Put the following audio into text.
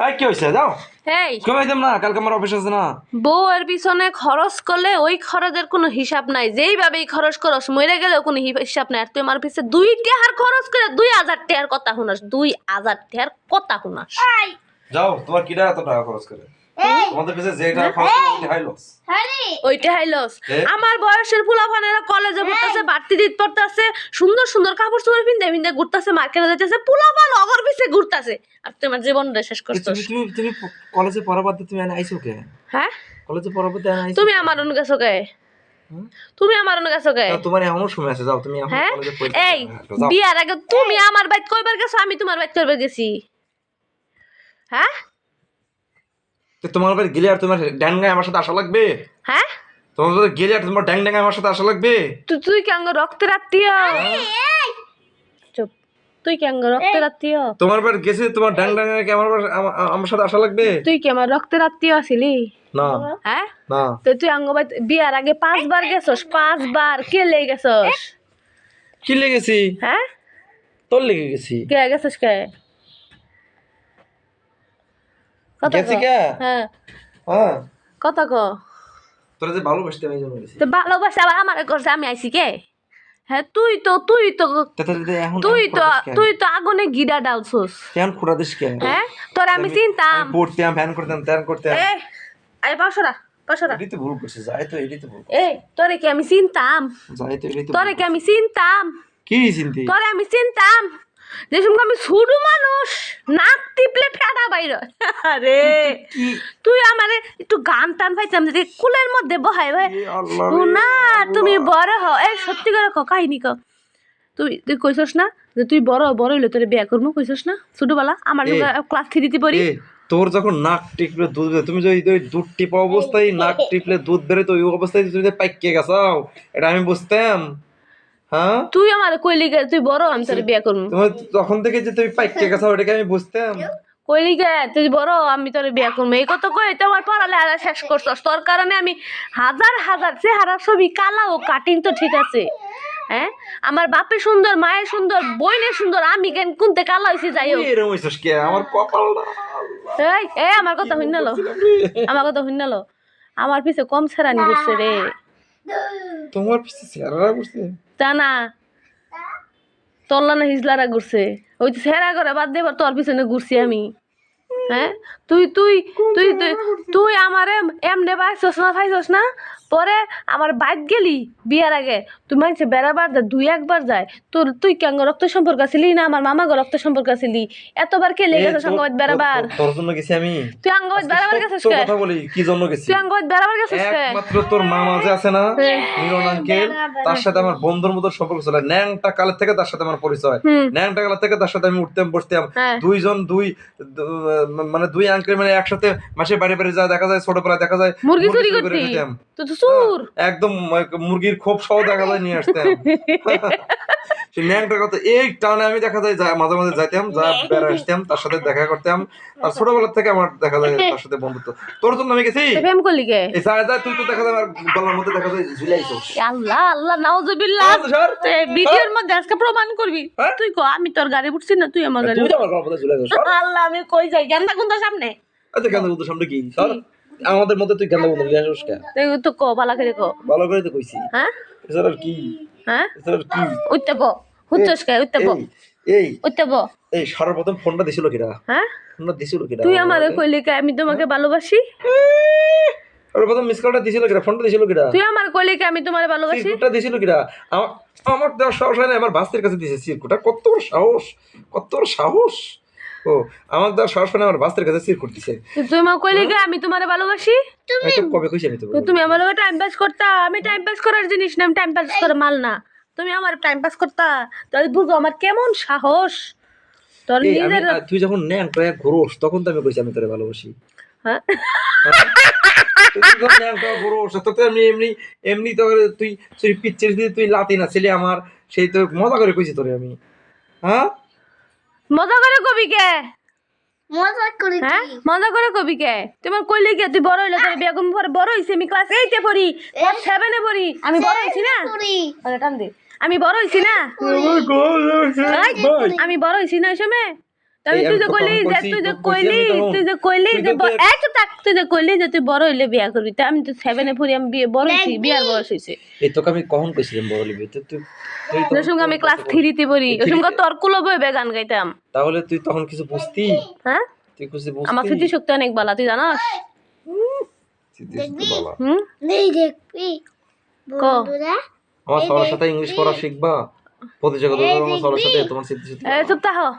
এই কি হইছে যাও এই কমাইতাম না কালকে আমার অফিস আছে না বউয়ের পিছনে খরচ করলে ওই খরচের কোনো হিসাব নাই যেইভাবেই খরচ করস মরে গেলেও কোনো হিসাব নাই আর তুই আমার পিছে 2 টাকার খরচ করে 2000 টাকার কথা শুনাস 2000 টাকার কথা শুনাস যাও তোমার কিডা এত টাকা খরচ করে তোমাদের কাছে যে টাকা খরচ করে ওইটা হাইলস ওইটা হাইলস আমার বয়সের পোলাপানেরা কলেজে পড়তেছে বাড়তি দিত পড়তেছে সুন্দর সুন্দর কাপড় চোপড় পিনতে পিনতে ঘুরতেছে মার্কেটে যাইতেছে পোলাপান অগর পিছে ঘুরতেছে আর তুই আমার জীবনটা শেষ করছিস তুমি কলেজে পড়া বাদ দিয়ে তুমি এনে আইছো কে হ্যাঁ কলেজে পড়া বাদ দিয়ে এনে আইছো তুমি আমার অন্য গেছো কে তুমি আমার অন্য গেছো কে তোমার এমন সময় আছে যাও তুমি এখন হ্যাঁ কলেজে পড়তে এই বিয়ার আগে তুমি আমার বাইত কয়বার গেছো আমি তোমার বাইত কয়বার গেছি হ্যাঁ তো তোমার বাড়ি গেলে আর তোমার ড্যাঙ্গায় আমার সাথে আসা লাগবে হ্যাঁ তোমার বাড়ি গেলে আর তোমার ড্যাঙ্গায় আমার সাথে আসা লাগবে তুই কেন রক্তের আত্মীয় চুপ তুই কেন রক্তের আত্মীয় তোমার বাড়ি গেছে তোমার ড্যাঙ্গায় কি আমার সাথে আসা লাগবে তুই কি আমার রক্তের আত্মীয় আছিলি না হ্যাঁ না তো তুই আঙ্গবাই বিয়ার আগে 5 বার গেছস 5 বার কে লেগে গেছস কি লেগেছি হ্যাঁ তোর লেগে গেছি কে গেছস কে কথা গেছি কও। কে হ্যাঁ হ্যাঁ কথা ক তোরা যে ভালোবাসতে আমি জন্য গেছি তো ভালোবাসা আবার আমারে করছে আমি আইছি কে হ্যাঁ তুই তো এখন তুই তো আগুনে গিডা ডালছস কেন খুঁড়া দিস কেন হ্যাঁ তোর আমি চিনতাম পড়তাম ফ্যান করতাম ত্যান করতাম এ আই পাশরা এটাই তো ভুল করছে যাই তো এটাই তো ভুল এ তোরে কি আমি চিনতাম যাই তো এটাই তো তোরে কি আমি চিনতাম কি চিন্তি তোরে আমি চিনতাম যে সময় আমি ছোট মানুষ নাক টিপলে ফেডা বাইর হয়। আরে তুই আমারে একটু গান টান পাইতাম যে কুলের মধ্যে বহাই ভাই না তুমি বড় হও এই সত্যি করে ক কাহিনী ক তুই কইছস না যে তুই বড় হইলে তোরে বিয়া করবো কইছস না ছোটবেলা আমার ক্লাস 3 পড়ি তোর যখন নাক টিপলে দুধ বেরোয়, তুমি যদি ওই দুধ টিপা অবস্থায় নাক টিপলে দুধ বেরোয় তো ওই অবস্থায় তুমি যে পাইকে গেছাও এটা আমি বুঝতাম হ্যাঁ তুই আমার কইলি তুই বড় আমি তোরে বিয়া করবো তোমার তখন থেকে যে তুমি পাইকে গেছাও এটাকে আমি বুঝতাম কইলি গে তুই বড় আমি তোরে বিয়া করবো এই কথা কই তো আমার পড়ালেখা শেষ করছস তোর কারণে আমি হাজার হাজার চেহারা ছবি কালা ও কাটিং তো ঠিক আছে হ্যাঁ আমার বাপে সুন্দর মায়ের সুন্দর বইনের সুন্দর আমি কেন কোনতে কালা হইছি যাই হোক এরকম হইছস কে আমার কপালটা এই আমার কথা হইনালো আমার কথা হইনালো আমার পিছে কম ছেড়ানি করছে রে তোমার পিছে ছেড়া করছে তা না তল্লা না হিজলারা ঘুরছে ওই তো ছেড়া করে বাদ দিয়ে তোর পিছনে ঘুরছি আমি হ্যাঁ তুই তুই তুই তুই তুই আমারে এমনে পাইছস না পাইছস না পরে আমার বাইক গেলি বিয়ার আগে তুই মানছে বেড়াবার যা 2-1 যায় তুই কেন রক্ত সম্পর্ক ছিলি না আমার মামা রক্ত সম্পর্ক ছিলি এতবার কে লেগে গেছিস অঙ্গবাদ বেড়াবার তোর জন্য গেছি আমি তুই অঙ্গবাদ বেড়াবার গেছিস কে কথা বলি কি জন্য গেছি তুই অঙ্গবাদ বেড়াবার গেছিস কে একমাত্র তোর মামা যে আছে না মিলন আঙ্কেল তার সাথে আমার বন্ধুর মতো সম্পর্ক ছিল ন্যাংটা কালের থেকে তার সাথে আমার পরিচয় ন্যাংটা কালের থেকে তার সাথে আমি উঠতাম বসতাম মানে দুই আঙ্কেল মানে একসাথে মাসে বাড়ি বাড়ি যা দেখা যায় ছোটবেলায় দেখা যায় মুরগি চুরি করতি তুই তো চোর একদম মুরগির খোপ সহ দেখা যায় নিয়ে আসতাম সেই ন্যাংটার কথা এই টানে আমি দেখা যায় মাঝে মাঝে যাইতাম যা বেড়া আসতাম তার সাথে দেখা করতাম আর ছোটবেলা থেকে আমার দেখা যায় তার সাথে বন্ধুত্ব তোর জন্য আমি গেছি প্রেম করলি কে এই যা তুই তো দেখা যায় আমার গলার মধ্যে দেখা যায় ঝুলাইছস আল্লাহ আল্লাহ নাউজুবিল্লাহ এই ভিডিওর মধ্যে আজকে প্রমাণ করবি তুই কো আমি তোর গাড়ি উঠছি না তুই আমার গাড়ি তুই আমার গলার মধ্যে ঝুলাইছস আল্লাহ আমি কই যাই গান্দা গুন্দা সামনে আচ্ছা গান্দা বন্ধুর সামনে কি স্যার আমাদের মধ্যে তুই গান্দা বন্ধু নিয়ে আসিস কে তুই তো কো ভালো করে কো ভালো করে তো কইছি হ্যাঁ এছাড়া আর কি হ্যাঁ এছাড়া আর কি উঠতে বো হুচ্চস কে উঠতে বো এই উঠতে বো এই সর্বপ্রথম ফোনটা দিছিল কিরা হ্যাঁ ফোনটা দিছিল কিরা তুই আমারে কইলি কে আমি তোমাকে ভালোবাসি সর্বপ্রথম মিস কলটা দিছিল কিরা ফোনটা দিছিল কিরা তুই আমার কইলি কে আমি তোমারে ভালোবাসি সিরকুটটা দিছিল কিরা আমার দেওয়ার সাহস হয় না আমার ভাস্তির কাছে দিয়েছে সিরকুটটা কত বড় সাহস ও আমার দেওয়ার সাহস হয় না আমার ভাস্তির কাছে সিরকুট দিছে তুই আমার কইলি কে আমি তোমারে ভালোবাসি আমি তো কবে কইছি আমি তো তুমি আমার লগে টাইম পাস করতা আমি টাইম পাস করার জিনিস না আমি টাইম পাস করে মাল না তুমি আমার টাইম পাস করতা তাহলে বুঝো আমার কেমন সাহস তোর নিজের তুই যখন ন্যাংটা ঘুরোস তখন তো আমি কইছি আমি তোরে ভালোবাসি হ্যাঁ এমনি তো তুই পিচ্ছিস দিয়ে তুই লাতি না ছেলে আমার সেই তো মজা করে কইছি তোরে আমি হ্যাঁ মজা করে কবি কে মজা করি হ্যাঁ মজা করে কবি কে তোমার কইলি কে তুই বড় হইলে তোর বিয়ে করবো পরে বড় হইছি আমি ক্লাস 8 এ পড়ি ক্লাস 7 এ পড়ি আমি বড় হইছি না আরে টান দে আমি বড় হইছি না আমি বড় হইছি না এই সময় তুই আমি যে তো কইলি তখন যে কইছি, তুই যে তো কইছি কইলি আমি তখন। তুই যে কইলি তুই যে তো এই তো থাক, তুই যে কইলি যে তুই বড় হইলে বিয়া করবি, তা আমি তো 7 এ পড়ি, আমি বিয়ে বড় হইছি, বিয়ার বয়স হইছে। এই তোকে আমি কখন কইছিলাম বড় লিবি? তুই তখন যখন আমি কোন ক্লাস ক্লাসে পড়ি? 3 তে পড়ি, এই ওই সময় থ্রিতে? তোর কুলো বইবে গান গাইতাম। তাহলে তুই তখন কিছু বুঝতি? হ্যাঁ, তুই কিছু আমার বুঝতি? স্মৃতিশক্তি অনেক ভালো, তুই জানাস? স্মৃতিশক্তি বালা। হুম, নেই দেখবি ক বন্ধুরা আমার সবার সাথে ইংলিশ পড়া শিখবা, প্রতিযোগিতা এই দেবো আমার সবার দেখবি? সাথে, তোমার স্মৃতিশক্তি এই বালা। চুপ থাকো।